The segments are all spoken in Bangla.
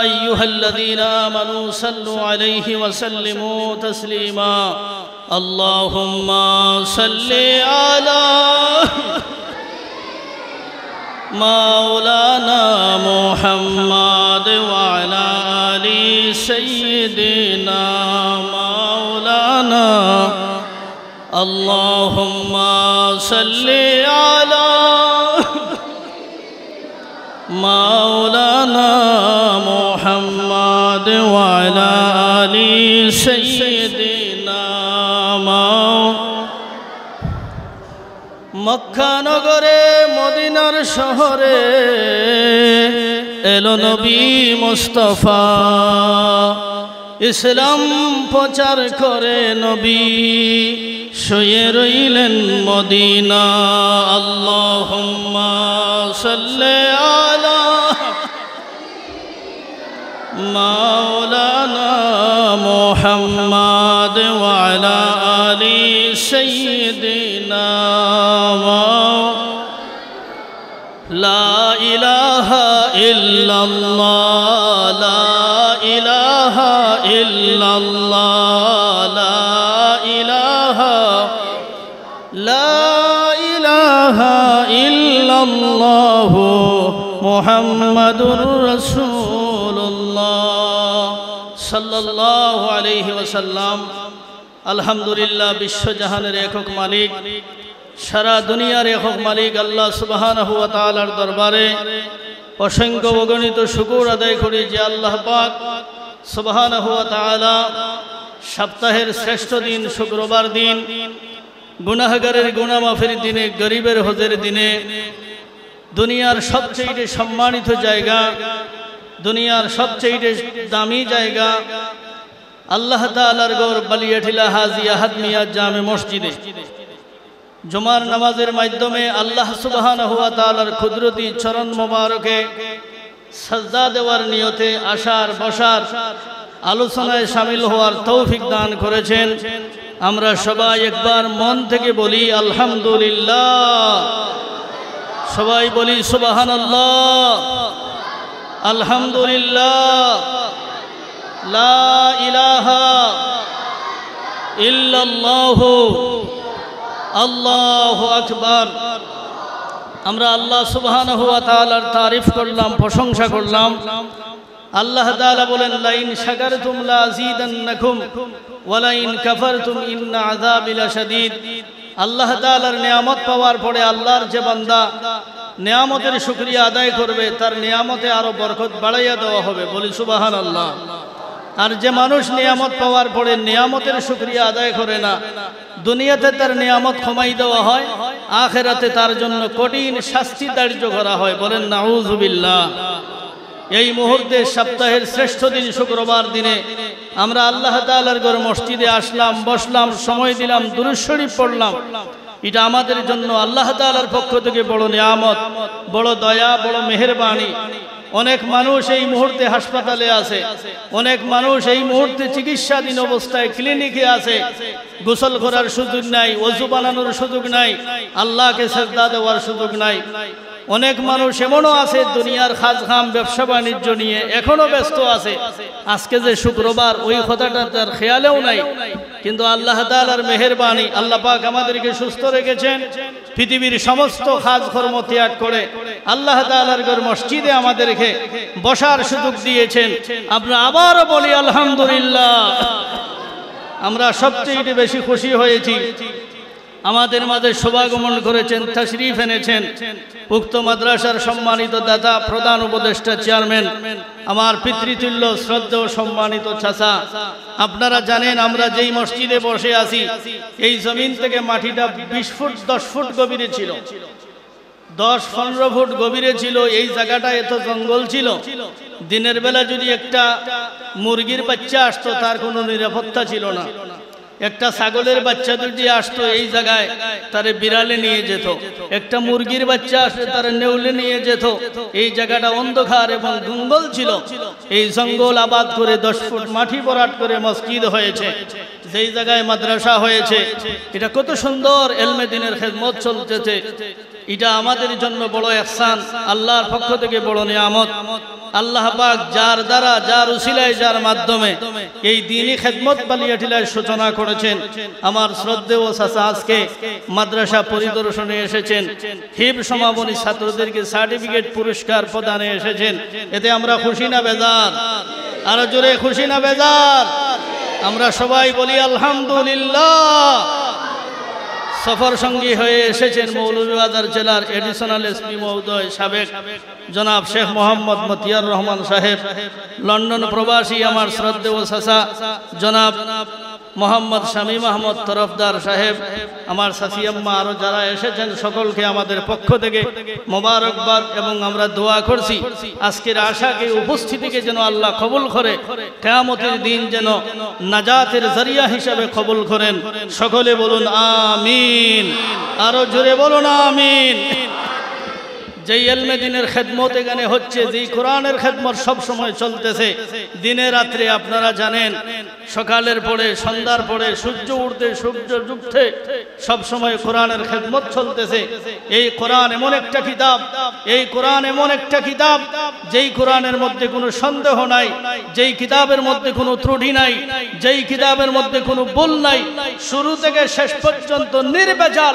أيها الذين آمنوا صلوا عليه وسلموا تسليما اللهم صل على مولانا محمد وعلى آل سيدنا مولانا اللهم صل على مولانا محمد وعلى آل سيدنا মক্কা নগরে মদিনার শহরে এলো নবী মুস্তাফা ইসলাম প্রচার করে নবী শুয়ে রইলেন মদিনা আল্লাহুম্মা সাল্লি আলা মাওলানা মুহাম্মদ ওয়া আলা আলি সাইয়্যিদিনা লা ইলাহা ইল্লাল্লাহ লা ইলাহা ইল্লাল্লাহ লা ইলাহা ইল্লাল্লাহ মুহাম্মাদুর রাসূলুল্লাহ সাল্লাল্লাহু আলাইহি ওয়াসাল্লাম। আলহামদুলিল্লাহ, বিশ্বজাহানের একক মালিক, সারা দুনিয়ার একক মালিক আল্লাহ সুবহানাহু ওয়া তাআলার দরবারে অসংখ্য অগণিত শুকর আদায় করি যে আল্লাহ পাক সুবহানাহু ওয়া তাআলা সপ্তাহের শ্রেষ্ঠ দিন শুক্রবার দিন, গুনাহগারের গুনাহ মাফের দিনে, গরিবের হজের দিনে, দুনিয়ার সবচেয়ে সম্মানিত জায়গা, দুনিয়ার সবচেয়ে দামি জায়গা আল্লাহ তাআলার ঘর বালিয়াঠিলা হাজী আহাদ মিয়া জামে মসজিদে জুমার নামাজের মাধ্যমে আল্লাহ সুবহানাহু ওয়া তাআলার কুদরতি চরণ মোবারকে সাজদা দেওয়ার নিয়তে আসার বসার আলোচনায় শামিল হওয়ার তৌফিক দান করেছেন। আমরা সবাই একবার মন থেকে বলি আলহামদুলিল্লাহ, সবাই বলি সুবহানাল্লাহ, আলহামদুলিল্লাহ, লা ইলাহা ইল্লাল্লাহ, আল্লাহু আকবার। আমরা আল্লাহ সুবহানাহু ওয়া তাআলার তারিফ করলাম, প্রশংসা করলাম। আল্লাহ তাআলা বলেন লাইন শাকারতুম লা আযীদান্নাকুম ওয়া লাইন কাফারতুম ইন্না আযাবি লাশাদীদ। আল্লাহ তাআলার নিয়ামত পাওয়ার পরে আল্লাহর যে বান্দা নিয়ামতের শুকরিয়া আদায় করবে তার নিয়ামতে আরো বরকত বাড়াইয়া দেওয়া হবে, বলি সুবহানাল্লাহ। আর যে মানুষ নিয়ামত পাওয়ার পরে নিয়ামতের শুকরিয়া আদায় করে না, দুনিয়াতে তার নিয়ামত কমাই দেওয়া হয়, আখিরাতে তার জন্য কঠিন শাস্তি ধার্য করা হয়, বলেন নাউযুবিল্লাহ। এই মুহূর্তে সপ্তাহের শ্রেষ্ঠ দিন শুক্রবার দিনে আমরা আল্লাহ তাআলার ঘর মসজিদে আসলাম, বসলাম, সময় দিলাম, দুরূদ শরীফ পড়লাম। এটা আমাদের জন্য আল্লাহ তাআলার পক্ষ থেকে বড় নিয়ামত, বড় দয়া, বড় মেহেরবানি। অনেক মানুষ এই মুহূর্তে হাসপাতালে আছে, অনেক মানুষ এই মুহূর্তে চিকিৎসাধীন অবস্থায় ক্লিনিকে আছে, গোসল করার সুযোগ নাই, ওযু বানানোর সুযোগ নাই, আল্লাহকে সিজদা দেওয়ার সুযোগ নাই। অনেক মানুষ এমনও আছে দুনিয়ার কাজ কাম ব্যবসা বাণিজ্য নিয়ে এখনো ব্যস্ত আছে। আজকে যে শুক্রবার ওই কথাটা তার খেয়ালেও নাই, কিন্তু আল্লাহ তাআলার মেহেরবানি, আল্লাহ পাক আমাদেরকে সুস্থ রেখেছেন। পৃথিবীর সমস্ত কাজ কর্ম ত্যাগ করে আল্লাহ তাআলার ঘর মসজিদে আমাদেরকে বসার সুযোগ দিয়েছেন। আমরা আবারও বলি আলহামদুলিল্লাহ। আমরা সবচেয়ে বেশি খুশি হয়েছি আমাদের মাঝে শুভাগমন করেছেন, তাশরীফ এনেছেন উক্ত মাদ্রাসার সম্মানিত দাতা, প্রধান উপদেষ্টা, চেয়ারম্যান, আমার পিতৃতুল্য শ্রদ্ধেয় সম্মানিত চাচা। আপনারা জানেন আমরা যেই মসজিদে বসে আছি এই জমিন থেকে মাটিটা 20 ফুট 10 ফুট গভীরে ছিল, 10-15 ফুট গভীরে ছিল। এই জায়গাটা এত জঙ্গল ছিল, দিনের বেলা যদি একটা মুরগির বাচ্চা আসতো তার কোনো নিরাপত্তা ছিল না। একটা ছাগলের বাচ্চা যদি আসতো এই জায়গায় তারে বিড়ালে নিয়ে যেত, একটা মুরগির বাচ্চা আসলে তারে নেউলে নিয়ে যেত। এই জায়গাটা অন্ধকার এবং জঙ্গল ছিল। এই জঙ্গল আবাদ করে 10 ফুট মাটি ভরাট করে মসজিদ হয়েছে, যেই জায়গায় মাদ্রাসা হয়েছে। এটা কত সুন্দর এলমে দ্বীনের খেদমত চলতেছে। এটা আমাদের জন্য বড় ইহসান, আল্লাহর পক্ষ থেকে বড় নিয়ামত। আল্লাহ পাক যার দ্বারা, যার উসিলায়, যার মাধ্যমে এই দ্বীনি খেদমত বালিয়াটিলায় সূচনা করেছেন। আমার শ্রদ্ধেয় চাচা আজকে মাদ্রাসা পরিদর্শনে এসেছেন, হিব সমাপনী ছাত্রদেরকে সার্টিফিকেট পুরস্কার প্রদানে এসেছেন। এতে আমরা খুশি না বেজার? আরো জোরে খুশি না বেজার? আমরা সবাই বলি আলহামদুলিল্লাহ। সফর সঙ্গী হয়ে এসেছেন মৌলভীবাজার জেলার এডিশনাল এসপি মহোদয় সাবেক জনাব শেখ মোহাম্মদ মতিয়ার রহমান সাহেব, লন্ডন প্রবাসী আমার শ্রদ্ধেয় চাচা জনাব মোহাম্মদ শামীম আহমদ তরফদার সাহেব, আমার সাসিয়াম্মা, আরো যারা এসেছেন সকলকে আমাদের পক্ষ থেকে মোবারকবাদ। এবং আমরা দোয়া করছি আজকের আশাকে, উপস্থিতিকে যেন আল্লাহ কবুল করে, কিয়ামতের দিন যেন নাজাতের জরিয়া হিসাবে কবুল করেন। সকলে বলুন আমিন, আরো জোরে বলুন আমিন। যেই ইলমে দ্বীনের খেদমত এখানে হচ্ছে, যেই কোরআনের খেদমত সব সময় চলতেছে দিনে রাত্রে, আপনারা জানেন সকালের পরে, সন্ধ্যার পরে, সূর্য উঠতে, সূর্য ডুবতে সব সময় কোরআনের খেদমত চলতেছে। এই কোরআন এমন একটা কিতাব, এই কোরআন এমন একটা কিতাব যেই কোরআনের মধ্যে কোনো সন্দেহ নাই, যেই কিতাবের মধ্যে কোনো ত্রুটি নাই, যেই কিতাবের মধ্যে কোনো ভুল নাই, শুরু থেকে শেষ পর্যন্ত নির্ভেজাল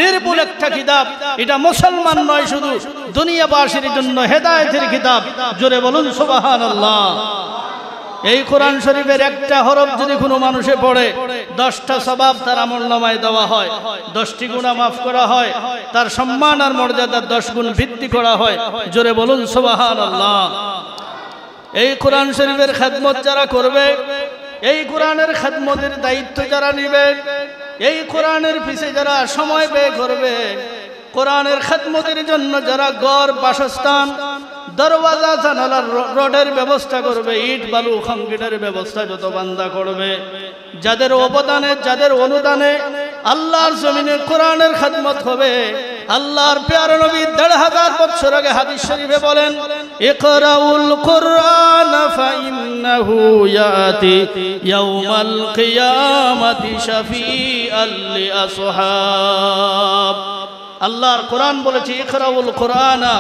নির্ভুল একটা কিতাব। এটা মুসলমান নয়, শুধু দুনিয়াবাসীর জন্য হেদায়েতের কিতাব। জোরে বলুন সুবহানাল্লাহ। এই কোরআন শরীফের একটা হরফ যদি কোনো মানুষে পড়ে, 10টা সওয়াব তার আমলনামায় দেওয়া হয়, 10টি গুনাহ মাফ করা হয়, তার সম্মান আর মর্যাদা 10 গুণ বৃদ্ধি করা হয়। জোরে বলুন সুবহানাল্লাহ। এই কোরআন শরীফের খেদমত যারা করবে, এই কোরআনের খেদমতের দায়িত্ব যারা নেবে, এই কোরআনের পিছে যারা সময় ব্যয় করবে, কোরআনের খেদমতের জন্য যারা ঘর, বাসস্থান, দরওয়াজা, জানালার রোডের ব্যবস্থা করবে, ইট বালু কংক্রিটের ব্যবস্থা যত বান্দা করবে, যাদের অবদানে, যাদের অনুদানে আল্লাহর জমিনে কোরআনের খেদমত হবে, আল্লাহর প্যারা নবী ১৫০০ বছর আগে হাদিস শরীফে বলেন, ইকরাউল কুরআন ফাইন্নাহু ইয়াতি ইয়াউমাল কিয়ামাতি শাফিআল লিআসহাব। আল্লাহর কোরআন বলেছে, ইকরাউল কুরআনা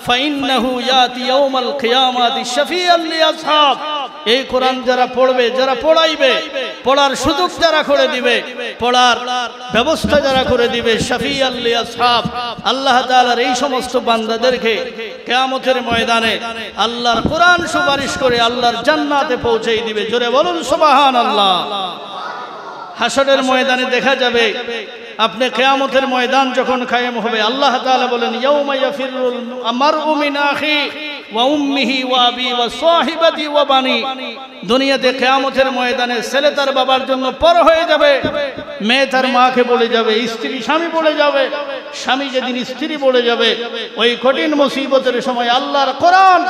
ফাইন্নাহু ইয়াতি ইয়াউমাল কিয়ামাতি শাফিআল লিআসহাব। এই কোরআন যারা পড়বে, যারা পড়াইবে, পড়ার সুযোগ যারা করে দিবে, পড়ার ব্যবস্থা যারা করে দিবে, শাফিআল লিআসহাব, আল্লাহ তাআলার এই সমস্ত বান্দাদেরকে কিয়ামতের ময়দানে আল্লাহর কোরআন সুপারিশ করে আল্লাহর জান্নাতে পৌঁছে দিবে। জোরে বলুন সুবহানাল্লাহ। হাসরের ময়দানে দেখা যাবে, আপনি কিয়ামতের ময়দান যখন কায়েম হবে, আল্লাহ তাআলা বলেন, ইয়াউমা ইয়াফিরুল মারউ মিন আখি ওয়া উম্মিহি ওয়া আবি ওয়া সাহিবাতি ওয়া বানি। দুনিয়াতে কিয়ামতের ময়দানে ছেলে তার বাবার জন্য পর হয়ে যাবে, মেয়ে তার মাকে বলে যাবে, স্ত্রী স্বামী বলে যাবে, স্বামী যেদিন স্ত্রী বলে যাবে, ওই কঠিন মুসিবতের সময় আল্লাহর কোরআন,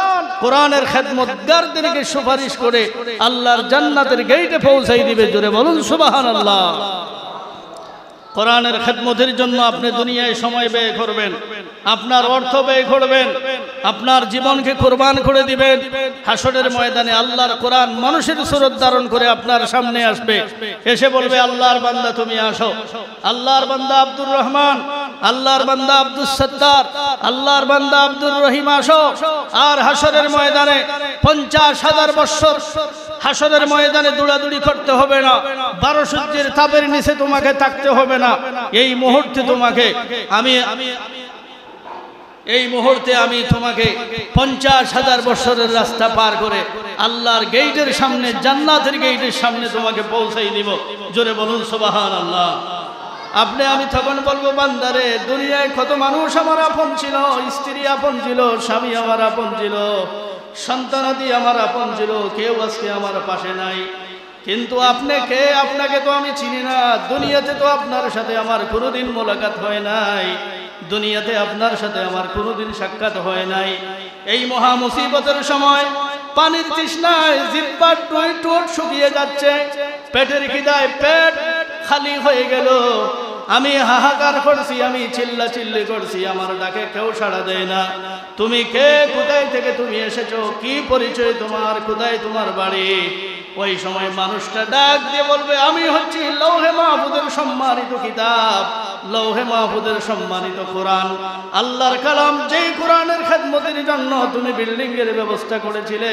কোরআনের খেদমতগারদেরকে সুপারিশ করে আল্লাহর জান্নাতের গেটে পৌঁছাই দিবে। জোরে বলুন সুবহানাল্লাহ। কোরআনের খেদমতের জন্য আপনি দুনিয়ায় সময় ব্যয় করবেন, আপনার অর্থ ব্যয় করবেন, আপনার জীবনকে কুরবান করে দিবেন। হাসরের ময়দানে আল্লাহর কোরআন মানুষের সুরত ধারণ করে আপনার সামনে আসবে, এসে বলবে, আল্লাহর বান্দা তুমি আসো। আল্লাহর বান্দা আব্দুর রহমান, আল্লাহর বান্দা আব্দুস সত্তার, আল্লাহর বান্দা আব্দুর রহিম আসো। আর হাসরের ময়দানে ৫০,০০০ বছর হাসরের ময়দানে দৌড়াদৌড়ি করতে হবে না, ১২ সূর্যের তাপের নিচে তোমাকে থাকতে হবে না। এই মুহূর্তে তোমাকে আমি তোমাকে ৫০,০০০ বছরের রাস্তা পার করে আল্লাহর গেটের সামনে, জান্নাতের গেটের সামনে তোমাকে পৌঁছাই দিব। জোরে বলুন সুবহানাল্লাহ। আপনি আমি তখন বলবো, বান্দারে, দুনিয়ায় কত মানুষ আমার আপন ছিল, স্ত্রী আপন ছিল, স্বামী আমার আপন ছিল, সন্তানাদি আমার আপন ছিল, কেউ আজকে আমার পাশে নাই। কিন্তু আপনি কে? আপনাকে তো আমি চিনি না। দুনিয়াতে তো আপনার সাথে আমার কোনোদিন মোলাকাত হয় নাই, দুনিয়াতে আপনার সাথে আমার কোনোদিন সাক্ষাৎ হয় নাই। এই মহা মুসিবতের সময় পানির তৃষ্ণায় জিহ্বার ঠোঁট শুকিয়ে যাচ্ছে, পেটের খিদায় পেট খালি হয়ে গেল, আমি হাহাকার করছি, আমি চিল্লাচিল্লি করছি, আমার ডাকে কেউ সাড়া দেয় না। তুমি কে? কোথায় থেকে তুমি এসেছো? কি পরিচয় তোমার? কোথায় তোমার বাড়ি? ওই সময় মানুষটা ডাক দিয়ে বলবে, আমি হচ্ছি লৌহে মাহফুজের সম্মানিত কিতাব, লৌহে মাহফুজের সম্মানিত কোরআন, আল্লাহর কালাম। যেই কোরআনের খেদমতের জন্য তুমি বিল্ডিং এর ব্যবস্থা করেছিলে,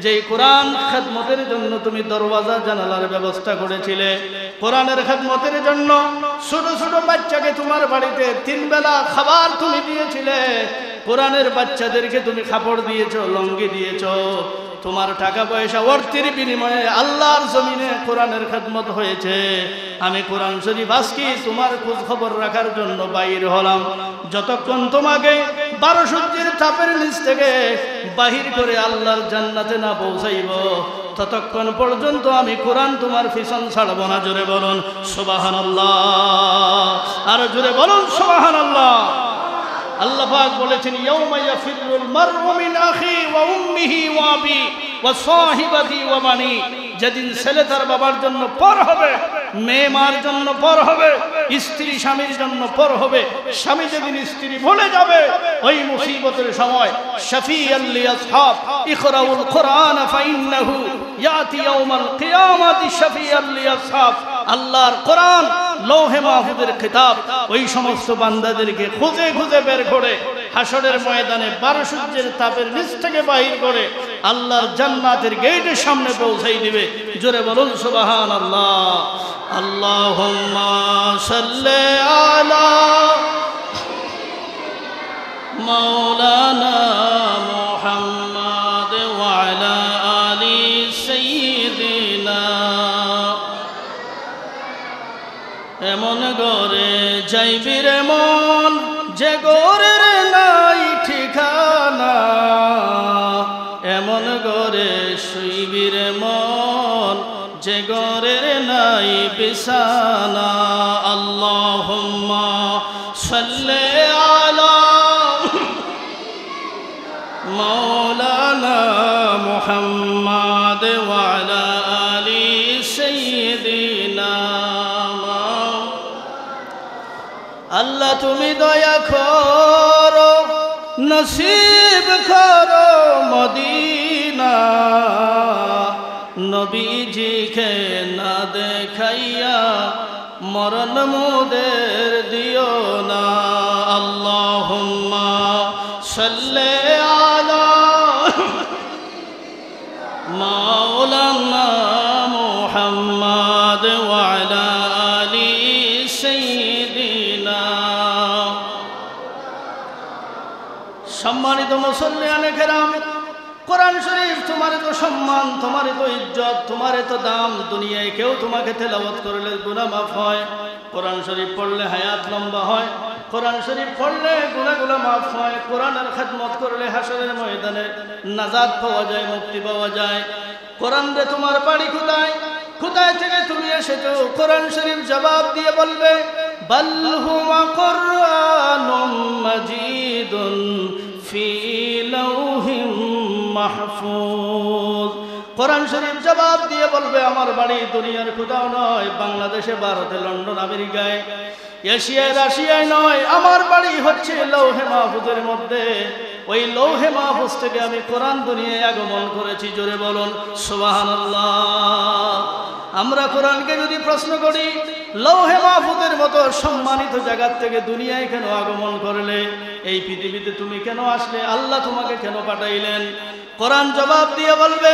যেই কোরআন খেদমতের জন্য তুমি দরওয়াজা জানালার ব্যবস্থা করেছিলে, কোরআনের খেদমতের জন্য ছোট ছোট বাচ্চাকে তোমার বাড়িতে 3 বেলা খাবার তুমি দিয়েছিলে, কোরআনের বাচ্চাদেরকে তুমি কাপড় দিয়েছো, লঙ্গি দিয়েছো, তোমার টাকা পয়সা অর্থের বিনিময়ে আল্লাহর জমিনে কোরআনের খেদমত হয়েছে। আমি কোরআন শরীফ আজকে তোমার খোঁজ খবর রাখার জন্য বাইর হলাম। যতক্ষণ তোমাকে 12 সূর্যের তাপের নিচ থেকে বাহির করে আল্লাহর জান্নাতে না পৌঁছাইব, ততক্ষণ পর্যন্ত আমি কোরআন তোমার পিছন ছাড়ব না। জোরে বলুন সুবহানাল্লাহ, আর জোরে বলুন সুবহানাল্লাহ। আল্লাহ পাক বলেছেন, ইয়াউমা ইয়াফিরুল মারউ মিন আখি ওয়া উম্মিহি ওয়া আবি ওয়া সাহিবাতি ওয়া বানি। যেদিন ছেলে তার বাবার জন্য পর হবে, মেয়ে মার জন্য পর হবে, স্ত্রী স্বামীর জন্য পর হবে, স্বামী যেদিন স্ত্রী ভুলে যাবে, ওই মুসিবতের সময় শাফিআল লিআসহাব ইকরাউল কুরআন ফাইন্নাহু ইয়াতি ইয়াউমাল কিয়ামাতি শাফিআল লিআসহাব। আল্লাহর কোরআন লৌহে মাহফুজের কিতাব ওই সমস্ত বান্দাদেরকে খুঁজে খুঁজে বের করে হাসরের ময়দানে 12 সূর্যের তাপের নিচ থেকে বাহির করে আল্লাহর জান্নাতের গেটের সামনে পৌঁছাই দিবে। জোরে বলুন সুবহানাল্লাহ। আল্লাহুম্মা সাল্লি আলা মাওলানা মুহাম্মাদ ওয়া আলা আলি সাইয়্যিদিনা। এমন গরে যাইবি রে মন, যে গরের নাই ঠিকানা, এমন গরে শুইবি রে মন, যে গরের নাই বিছানা। আল্লাহুম্মা সাল্লি আলা মাওলানা মুহাম্মাদ ওয়া আলা আলি সাইয়্যিদিনা। আল্লাহ তুমি দয়া করো, নসিব করো মদিনা, নবীজিকে না দেখাইয়া মরণ মুদের দিও না। আল্লাহুম্মা সাল্লি আলা মাওলানা মুহাম্মাদ ওয়া আলা আলি সাইয়্যিদিনা। সম্মানিত মুসল্লিয়ানে কেরাম, কোরআন শরীফ তোমার তো সম্মান, তোমার তো ইজ্জত, তোমার তো দাম। দুনিয়ায় কেউ তোমাকে তেলাওয়াত করলে গুনাহ মাফ হয়, কোরআন শরীফ পড়লে হায়াত লম্বা হয়, কোরআন শরীফ পড়লে গুনাহগুলো মাফ হয়, কোরআনের খেদমত করলে হাসরের ময়দানে নাজাত পাওয়া যায়, মুক্তি পাওয়া যায়। কোরআন রে তোমার বাড়ি কোথায়, কোথায় থেকে তুমি এসেছো? কোরআন শরীফ জবাব দিয়ে বলবে, বাল হুয়া কুরআনুম মাজিদুন ফি লাউহিম মাহফুজ। কোরআন শরীফ জবাব দিয়ে বলবে, আমার বাড়ি দুনিয়ার কোথাও নয়, বাংলাদেশে, ভারতে, লন্ডন, আমেরিকায়, এশিয়ায়, রাশিয়ায় নয়, আমার বাড়ি হচ্ছে লৌহে মাহফুজের মধ্যে। ওই লৌহে মাহফুজ থেকে আমি কোরআন দুনিয়ায় আগমন করেছি। জোরে বলুন সুবহানাল্লাহ। আমরা কোরআনকে যদি প্রশ্ন করি, লৌহে মাহফুজের মতো সম্মানিত জায়গা থেকে দুনিয়ায় কেন আগমন করলে? এই পৃথিবীতে তুমি কেন আসলে? আল্লাহ তোমাকে কেন পাঠাইলেন? কোরআন জবাব দিয়ে বলবে,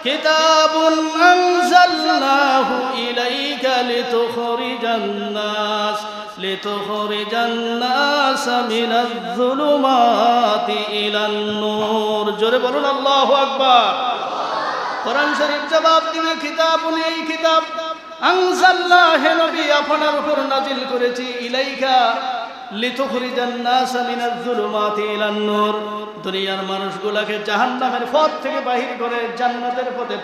কিতাবুন আনজালনাহু ইলাইকা লিতুখরিজান নাস মিনাজ যুলুমাতি ইলান নূর। জোরে বলুন আল্লাহু আকবার। কোরআন শরীফ জবাব দিবে, কিতাবুন, এই কিতাব, আনজালনা, হে নবী আপনার উপর নাজিল করেছি, ইলাইকা লিতুখরিজান নাস মিনাজ যুলুমাতি ইলান নূর। দুনিয়ার মানুষগুলোকে জাহান্নামের পথ থেকে বাহির করে জান্নাতের পথে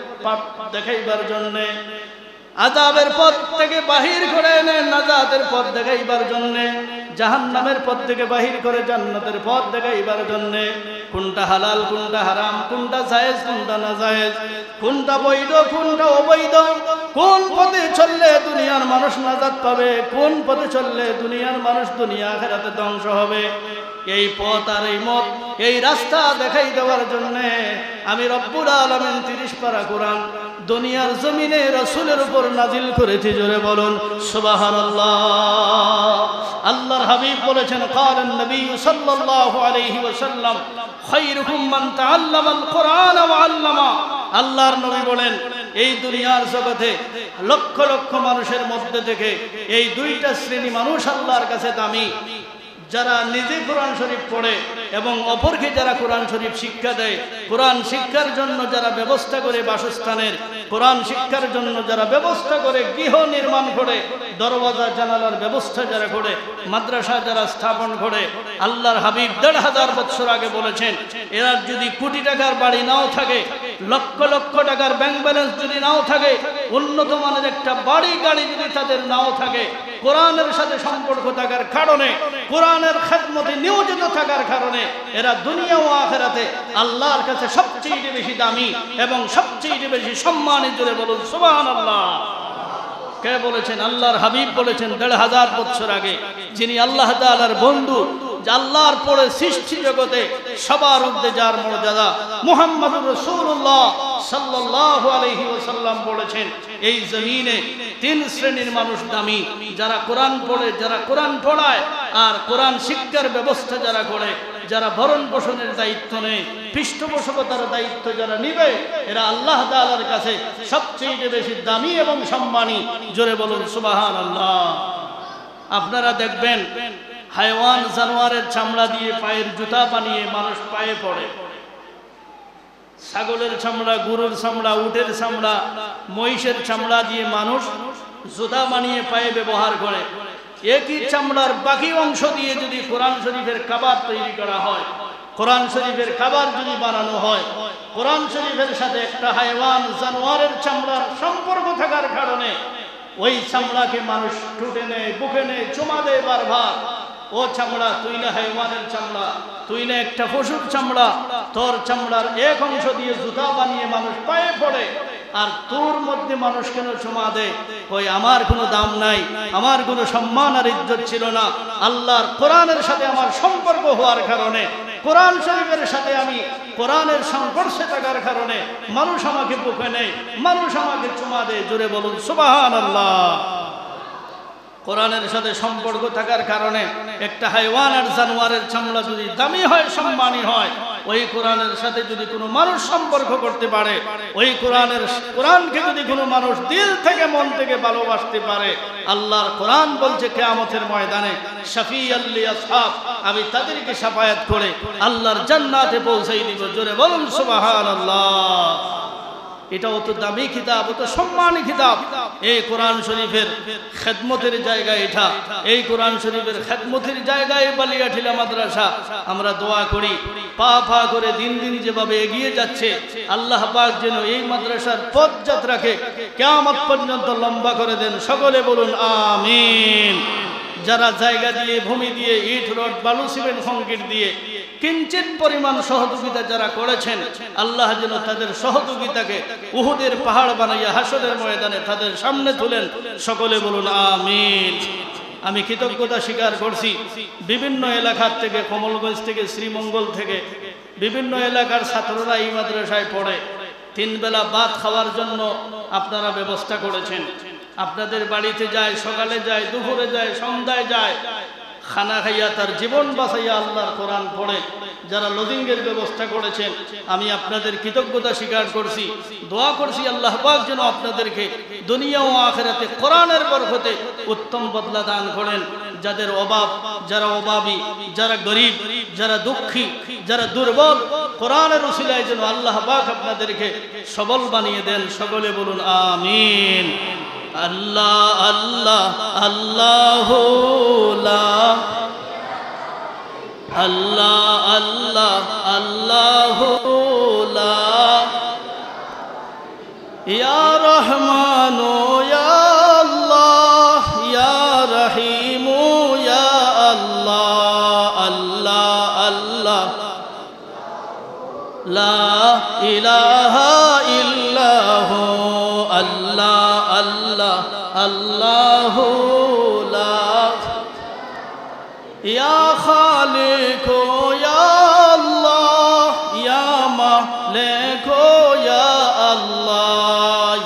দেখাইবার জন্য, আযাবের পথ থেকে বাহির করে এনে নাজাতের পথ দেখাইবার জন্য, জাহান্নামের পথ থেকে বাহির করে জান্নাতের পথ দেখাইবার জন্য। কোনটা হালাল, কোনটা হারাম, কোনটা জায়েজ, কোনটা নাজায়েজ, কোনটা বৈধ, কোনটা অবৈধ, কোন পথে চললে দুনিয়ার মানুষ নাজাত পাবে, কোন পথে চললে দুনিয়ার মানুষ দুনিয়া আখিরাতে ধ্বংস হবে, এই পথ আর এই মত, এই রাস্তা দেখাই দেওয়ার জন্য আমি রব্বুল আলামিন 30 পারা কোরআন দুনিয়ার জমিনে রাসূলের উপর নাজিল করেছি। জোরে বলুন সুবহানাল্লাহ। আল্লাহর হাবিব বলেছেন, ক্বালান নবী সাল্লাল্লাহু আলাইহি ওয়াসাল্লাম, খায়রুকুম মান তাআল্লামাল কুরআন ওয়া আল্লামা। আল্লাহর নবী বলেন, এই দুনিয়ার জগতে লক্ষ লক্ষ মানুষের মধ্যে থেকে এই দুইটা শ্রেণী মানুষ আল্লাহর কাছে দামি, যারা নিজে কোরআন শরীফ পড়ে এবং অপরকে যারা কোরআন শরীফ শিক্ষা দেয়, কোরআন শিক্ষার জন্য যারা ব্যবস্থা করে বাসস্থানের, কোরআন শিক্ষার জন্য যারা ব্যবস্থা করে গৃহ নির্মাণ করে, দরওয়াজা জানালার ব্যবস্থা যারা করে, মাদ্রাসা যারা স্থাপন করে। আল্লাহর হাবিব ১৫০০ বছর আগে বলেছেন, এরা যদি কোটি টাকার বাড়ি নাও থাকে, লক্ষ লক্ষ টাকার ব্যাংক ব্যালেন্স যদি নাও থাকে, উন্নত মানের একটা বাড়ি গাড়ি যদি তাদের নাও থাকে, কোরআনের সাথে সম্পর্ক থাকার কারণে, কোরআনের খেদমতে নিয়োজিত থাকার কারণে এরা দুনিয়া ও আখিরাতে আল্লাহর কাছে সবচেয়ে বেশি দামি এবং সবচেয়ে বেশি সম্মানিত। জোরে বলুন সুবহানাল্লাহ। কে বলেছেন? আল্লাহর হাবিব বলেছেন ১৫০০ বছর আগে, যিনি আল্লাহ তাআলার বন্ধু, আল্লাহর পরে সৃষ্টি জগতে সবার ঊর্ধ্বে যার মর্যাদা, মুহাম্মদুর রাসূলুল্লাহ সাল্লাল্লাহু আলাইহি ওয়াসাল্লাম বলেছেন, এই জমিনে ৩ শ্রেণীর মানুষ দামি, যারা কোরআন পড়ে, যারা কোরআন পড়ায়, আর কোরআন শিক্ষার ব্যবস্থা যারা করে, যারা ভরণ পোষণের দায়িত্ব নেয়, পৃষ্ঠপোষকতার দায়িত্ব যারা নিবে, এরা আল্লাহ তাআলার কাছে সবচেয়ে বেশি দামি এবং সম্মানী। জোরে বলুন সুবহানাল্লাহ। আপনারা দেখবেন, হাইওয়ান জানোয়ারের চামড়া দিয়ে পায়ের জুতা বানিয়ে মানুষ পায়ে পড়ে। ছাগলের চামড়া, গরুর চামড়া, উটের চামড়া, মহিষের চামড়া দিয়ে মানুষ জুতা বানিয়ে পায়ে ব্যবহার করে। একই চামড়ার বাকি অংশ দিয়ে যদি কোরআন শরীফের কাবার তৈরি করা হয়, কোরআন শরীফের কাবার যদি বানানো হয়, কোরআন শরীফের সাথে একটা হাইওয়ান জানোয়ারের চামড়ার সম্পর্ক থাকার কারণে ওই চামড়াকে মানুষ টুটে নেয়, বুকে নেয়, চুমা দেয় বারবার। ও চামড়া, তুই না হাইওয়ানের চামড়া, তুই না একটা পশুর চামড়া, তোর চামড়ার এক অংশ দিয়ে জুতা বানিয়ে মানুষ পায়ে পড়ে, আর তোর মধ্যে মানুষ কেন চুমা দেয়? ওই আমার কোনো দাম নাই, আমার কোনো সম্মান আর ইজ্জত ছিল না। আল্লাহর কোরআনের সাথে আমার সম্পর্ক হওয়ার কারণে, কোরআন শরীফের সাথে আমি কোরআনের সংস্পর্শে থাকার কারণে মানুষ আমাকে বুকে নেয়, মানুষ আমাকে চুমা দেয়। জোরে বলুন সুবহানাল্লাহ। কোরআনের সাথে সম্পর্ক থাকার কারণে একটা হাইওয়ান আর জানোয়ারের চামড়া যদি দামি হয়, সম্মানী হয়, ওই কোরআনের সাথে যদি কোনো মানুষ সম্পর্ক করতে পারে, ওই কোরআনকে যদি কোনো মানুষ দিল থেকে মন থেকে ভালোবাসতে পারে, আল্লাহর কোরআন বলছে কিয়ামতের ময়দানে শাফিআল লিআসহাব, আমি তাদেরকে শাফায়াত করে আল্লাহর জান্নাতে পৌঁছাই দিব। জোরে বলুন সুবহানাল্লাহ। এটা অত দামি কিতাব, অত সম্মানী কিতাব। এই কোরআন শরীফের খেদমতের জায়গা এটা, এই কোরআন শরীফের খেদমতের জায়গায় বালিয়াঠিলা মাদ্রাসা। আমরা দোয়া করি, পা পা করে দিন দিন যেভাবে এগিয়ে যাচ্ছে, আল্লাহ পাক যেন এই মাদ্রাসার পথযাত্রাকে কিয়ামত পর্যন্ত লম্বা করে দেন। সকলে বলুন আমিন। যারা জায়গা দিয়ে, ভূমি দিয়ে, ইট রড বালু সিমেন্ট কংক্রিট দিয়ে কিঞ্চিত পরিমাণ সহযোগিতা যারা করেছেন, আল্লাহ যেন তাদের সহযোগিতাকে উহুদের পাহাড় বানাইয়া হাসরের ময়দানে তাদের সামনে তুলেন। সকলে বলুন আমিন। আমি কৃতজ্ঞতা স্বীকার করছি, বিভিন্ন এলাকার থেকে, কমলগঞ্জ থেকে, শ্রীমঙ্গল থেকে বিভিন্ন এলাকার ছাত্ররা এই মাদ্রাসায় পড়ে। 3 বেলা ভাত খাওয়ার জন্য আপনারা ব্যবস্থা করেছেন। আপনাদের বাড়িতে যায়, সকালে যায়, দুপুরে যায়, সন্ধ্যায় যায়, খানা খাইয়া তার জীবন বাঁচাইয়া আল্লাহর কোরআন পড়ে যারা লজিংয়ের ব্যবস্থা করেছেন, আমি আপনাদের কৃতজ্ঞতা স্বীকার করছি। দোয়া করছি আল্লাহ পাক যেন আপনাদেরকে দুনিয়া ও আখিরাতে কোরআনের বরকতে উত্তম বদলা দান করেন। যাদের অভাব, যারা অভাবী, যারা গরিব, যারা দুঃখী, যারা দুর্বল, কোরআনের উসিলায় যেন আল্লাহ পাক আপনাদেরকে সবল বানিয়ে দেন। সকলে বলুন আমিন। আল্লাহ আল্লাহ আল্লাহু লা আল্লাহ আল্লাহ আল্লাহু লা ইয়া রহমানু ইয়া আল্লাহ ইয়া রহিমু ইয়া আল্লাহ আল্লাহ আল্লাহ লা ইলাহা ইল্লাহু আল্লাহ আল্লাহ আল্লাহু লা ইয়া খালিকু ইয়া আল্লাহ ইয়া মালিকু ইয়া আল্লাহ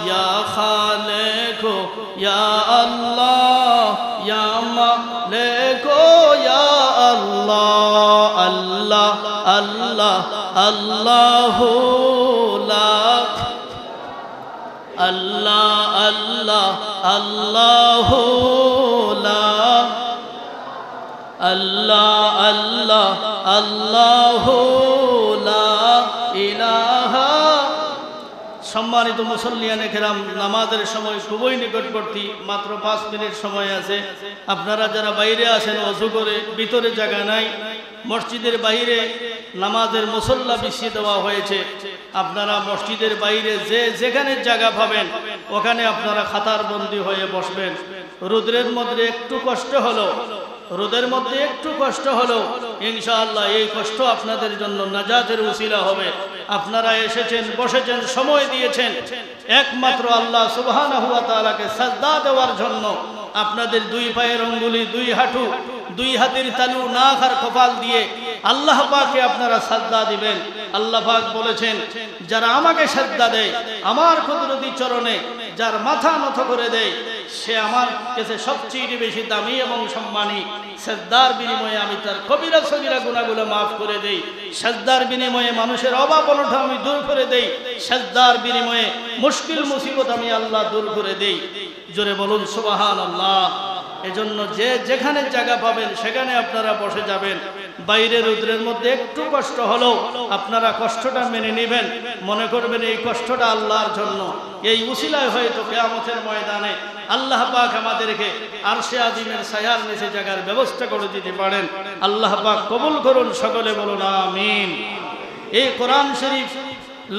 আল্লাহ আল্লাহ আল্লাহ লা আল্লাহ আল্লাহ আল্লাহ লা ইলাহা। সম্মানিত মুসল্লিয়ানে কেরাম, নামাজের সময় খুবই নিকটবর্তী, মাত্র 5 মিনিট সময় আছে। আপনারা যারা বাইরে আছেন ওযু করে, ভিতরে জায়গা নাই, মসজিদের বাইরে নামাজের মুসল্লা বিছিয়ে দেওয়া হয়েছে। আপনারা মসজিদের বাইরে যেখানে জায়গা পাবেন ওখানে আপনারা খাতার বন্দী হয়ে বসবেন। রোদের মধ্যে একটু কষ্ট হলো, রোদের মধ্যে একটু কষ্ট হলো, ইনশাআল্লাহ এই কষ্ট আপনাদের জন্য নাজাতের উসিলা হবে। আপনারা এসেছেন, বসেছেন, সময় দিয়েছেন একমাত্র আল্লাহ সুবহানাহু ওয়া তাআলাকে সাজদা দেওয়ার জন্য। আপনাদের 2 পায়ের আঙ্গুলি, 2 হাঁটু, 2 হাতের তালু, নাক আর কপাল দিয়ে আল্লাহ পাককে আপনারা সাজদা দিবেন। আল্লাহ পাক বলেছেন, যারা আমাকে সাজদা দেয় আমার কুদরতি চরণে, যার মাথা নত করে দেয়, সে আমার কাছে সবচেয়ে বেশি দামি এবং সম্মানী। সাজদার বিনিময়ে আমি তার কবিরা সগীরা গুনাহগুলো মাফ করে দেই। সাজদার বিনিময়ে মানুষের অভাব অনটন আমি দূর করে দেই। সাজদার বিনিময়ে মুশকিল মুসিবত আমি আল্লাহ দূর করে দেই। জোরে বলুন সুবহানাল্লাহ। এজন্য যেখানে জায়গা পাবেন সেখানে আপনারা বসে যাবেন। বাইরে রোদের মধ্যে একটু কষ্ট হলেও আপনারা কষ্টটা মেনে নেবেন, মনে করবেন এই কষ্টটা আল্লাহর জন্য। এই উসিলায় হয়তো কিয়ামতের ময়দানে আল্লাহ পাক আমাদেরকে আরশে আজিমের ছায়ার নিচে জায়গার ব্যবস্থা করে দিতে পারেন। আল্লাহ পাক কবুল করুন, সকলে বলুন আমিন। এই কোরআন শরীফ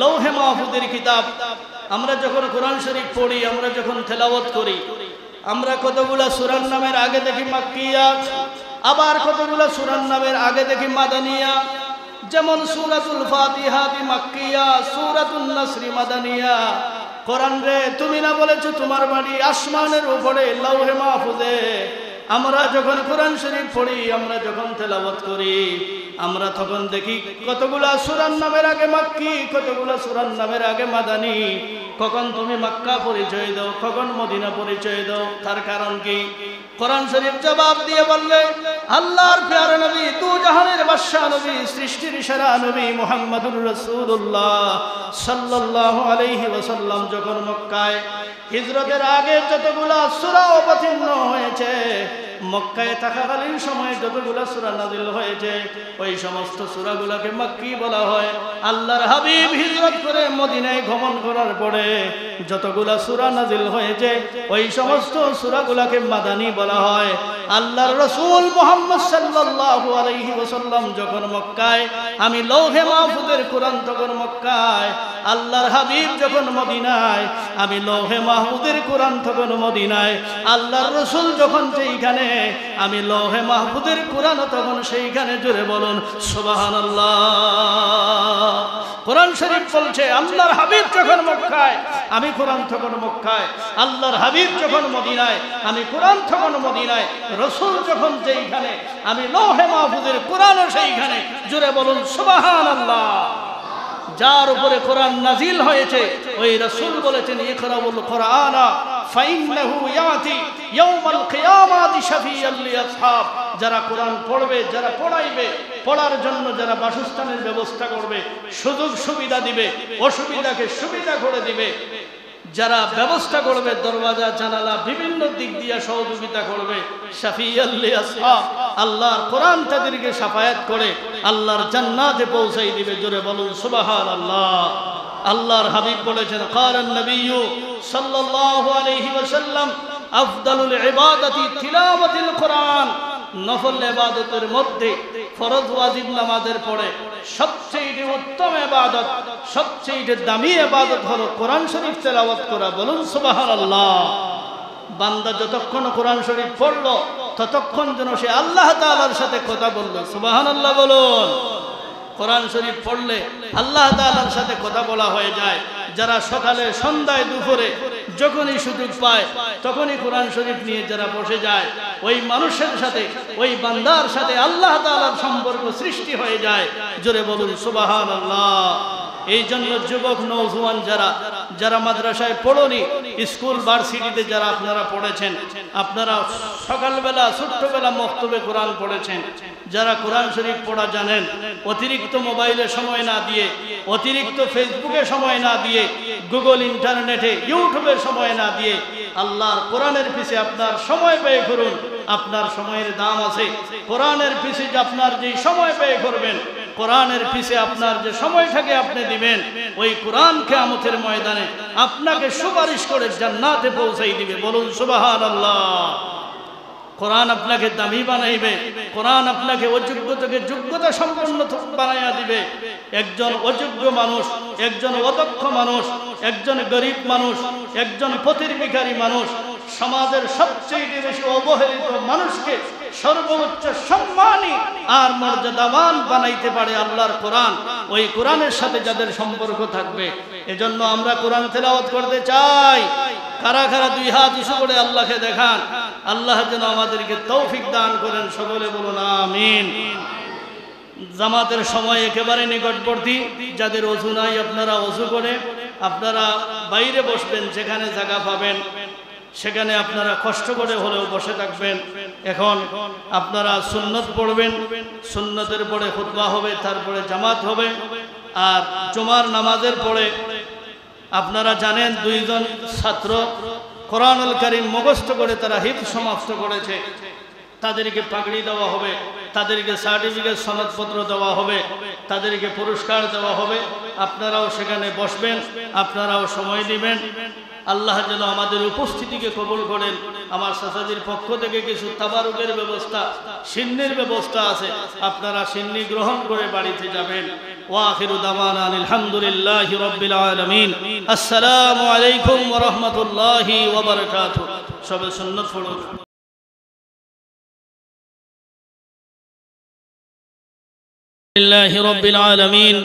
লৌহে মাহফুজের কিতাব। আমরা যখন কোরআন শরীফ পড়ি, আমরা যখন তেলাওয়াত করি, আমরা কতগুলা সূরার নামের আগে দেখি মাক্কিয়া, আবার কতগুলা সূরার নামের আগে দেখি মাদানিয়া। যেমন সূরাতুল ফাতিহা মাক্কিয়া, সূরাতুন নাসর মাদানিয়া। কোরআন রে, তুমি না বলেছো তোমার বাড়ি আসমানের উপরে লৌহে মাহফুজে। আমরা যখন কোরআন শরীফ পড়ি, আমরা যখন তেলাওয়াত করি, আমরা তখন দেখি কতগুলা সূরার নামের আগে মাক্কি, কতগুলা সূরার নামের আগে মাদানী। কখন তুমি মক্কা পরিচয় দাও, কখন মদিনা পরিচয় দাও, তার কারণ কি? কোরআন শরীফ জবাব দিয়ে বললে, আল্লাহর প্যারা নবী, দু জাহানের বাদশা নবী, সৃষ্টির সেরা নবী মুহাম্মদুর রাসূলুল্লাহ সাল্লাল্লাহু আলাইহি ওয়াসাল্লাম যখন মক্কায় হিজরতের আগে যতগুলা সূরা অবতীর্ণ হয়েছে, মক্কায় থাকাকালীন সময়ে যতগুলা সূরা নাযিল হয়েছে, ওই সমস্ত সূরাগুলোকে মাক্কি বলা হয়। আল্লাহর হাবিব হিজরত করে মদিনায় গমন করার পরে যতগুলা সূরা নাযিল হয়েছে, ওই সমস্ত সূরাগুলোকে মাদানী বলা হয়। আল্লাহর রাসূল মুহাম্মদ সাল্লাল্লাহু আলাইহি ওয়াসাল্লাম যখন মক্কায়, আমি লৌহে মাহফুজের কোরআন তখন মক্কায়, আল্লাহর হাবিব যখন মদিনায়, আমি লৌহে মাহফুজের কোরআন তখন মদিনায়, আল্লাহর রাসূল যখন সেইখানে, আমি লৌহে মাহফুজের কোরআন তখন সেইখানে। জোরে বলুন সুবহানাল্লাহ। কোরআন শরীফ বলছে, আল্লাহর হাবিব যখন মক্কায়, আমি কোরআন তখন মক্কায়, আল্লাহর হাবিব যখন মদিনায়, আমি কোরআন তখন মদিনায়, রাসূল যখন যেইখানে, আমি লৌহে মাহফুজের কোরআনও সেইখানে। জোরে বলুন সুবহানাল্লাহ। যার উপরে কোরআন নাজিল হয়েছে, ওই রাসূল বলেছেন, ইকরাউল কোরআনা ফাইন্নাহু ইয়াতি ইয়াউমাল কিয়ামাতি শাফিয়াল লিআসহাব। যারা কোরআন পড়বে, যারা পড়াইবে, পড়ার জন্য যারা বাসস্থানের ব্যবস্থা করবে, সুযোগ সুবিধা দিবে, অসুবিধাকে সুবিধা করে দিবে, যারা ব্যবস্থা করবে, দরওয়াজা জানালা বিভিন্ন দিক দিয়ে সহযোগিতা করবে, শাফিয়াল লিআসহাব, আল্লাহর কোরআন তাদেরকে শাফায়াত করে আল্লাহর জান্নাতে পৌঁছাই দিবে। জোরে বলুন সুবহানাল্লাহ। আল্লাহর হাবিব বলেছেন, ক্বালান নবিয়্যু সাল্লাল্লাহু আলাইহি ওয়াসাল্লাম, আফদালুল ইবাদাতি তিলাওয়াতুল কোরআন। নফল ইবাদতের মধ্যে ফরজ ওয়াজিব নামাজের পরে সবচেয়ে উত্তম ইবাদত, সবচেয়ে দামি ইবাদত হলো কোরআন শরীফ তেলাওয়াত করা। বলুন সুবহানাল্লাহ। বান্দা যতক্ষণ কোরআন শরীফ পড়লো, ততক্ষণ যেন সে আল্লাহ তাআলার সাথে কথা বলল। সুবহানাল্লাহ বলুন। কোরআন শরীফ পড়লে আল্লাহ তাআলার সাথে কথা বলা হয়ে যায়। যারা সকালে, সন্ধ্যায়, দুপুরে যখনই সুযোগ পায় তখনই কোরআন শরীফ নিয়ে যারা বসে যায়, ওই মানুষের সাথে, ওই বান্দার সাথে আল্লাহ তাআলার সম্পর্ক সৃষ্টি হয়ে যায়। জোরে বলুন সুবহানাল্লাহ। এই জন্য যুবক নওজোয়ান যারা মাদ্রাসায় পড়নি, স্কুল ভার্সিটিতে যারা আপনারা পড়েছেন, আপনারা সকালবেলা ছোট্টবেলা মক্তবে কোরআন পড়েছেন, যারা কোরআন শরীফ পড়া জানেন অতিরিক্ত মোবাইলে সময় না দিয়ে, অতিরিক্ত ফেসবুকে সময় না দিয়ে, গুগল ইন্টারনেটে ইউটিউবে সময় না দিয়ে আল্লাহর কোরআনের পিছে আপনার সময় ব্যয় করুন। আপনার সময়ের দাম আছে। কোরআনের পিছে যে আপনার যে সময় ব্যয় করবেন, কোরআনের পিছে আপনার যে সময়টাকে আপনি দিবেন, ওই কোরআন কিয়ামতের ময়দানে আপনাকে সুপারিশ করে জান্নাতে পৌঁছাই দিবে। বলুন সুবহানাল্লাহ। কোরআন আপনাকে দামি বানাইবে, কোরআন আপনাকে অযোগ্য থেকে যোগ্যতা সম্পন্ন বানাইয়া দিবে। একজন অযোগ্য মানুষ, একজন অদক্ষ মানুষ, একজন গরিব মানুষ, একজন পথের ভিখারি মানুষ, সমাজের সবচেয়ে বেশি অবহেলিত মানুষকে সর্বোচ্চ সম্মানী আর মর্যাদাবান বানাইতে পারে আল্লাহর কোরআন। ওই কোরআনের সাথে যাদের সম্পর্ক থাকবে, এজন্য আমরা কোরআন তেলাওয়াত করতে চাই। কারা কারা দুই হাত উঁচু করে আল্লাহকে দেখান। আল্লাহ যেন আমাদেরকে তৌফিক দান করেন। সকলে বলুন আমিন। জামাতের সময় একেবারে নিকটবর্তী। যাদের ওযু নাই আপনারা ওযু করে আপনারা বাইরে বসবেন, যেখানে জায়গা পাবেন সেখানে আপনারা কষ্ট করে হলেও বসে থাকবেন। এখন আপনারা সুন্নত পড়বেন, সুন্নতের পরে খুতবা হবে, তারপরে জামাত হবে। আর জুমার নামাজের পরে আপনারা জানেন দুইজন ছাত্র কোরআনুল কারীম মুখস্থ করে তারা হিফজ সমাপ্ত করেছে, তাদেরকে পাগড়ি দেওয়া হবে, তাদেরকে সার্টিফিকেট সনদপত্র দেওয়া হবে, তাদেরকে পুরস্কার দেওয়া হবে। আপনারাও সেখানে বসবেন, আপনারাও সময় দিবেন। আল্লাহ যেন আমাদের উপস্থিতিকে কবুল করেন। আমার চাচাজির পক্ষ থেকে কিছু তাবারুকের ব্যবস্থা, সিন্নির ব্যবস্থা আছে, আপনারা সিন্নি গ্রহণ করে বাড়িতে যাবেন। ওয়াখিরু দাওয়ানা আলহামদুলিল্লাহি রাব্বিল আলামিন। আসসালামু আলাইকুম ওয়া রাহমাতুল্লাহি ওয়া বারাকাতুহু। সবে সুন্নাত পড়ুন। لله رب العالمين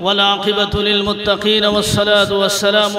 والعاقبة للمتقين والصلاة والسلام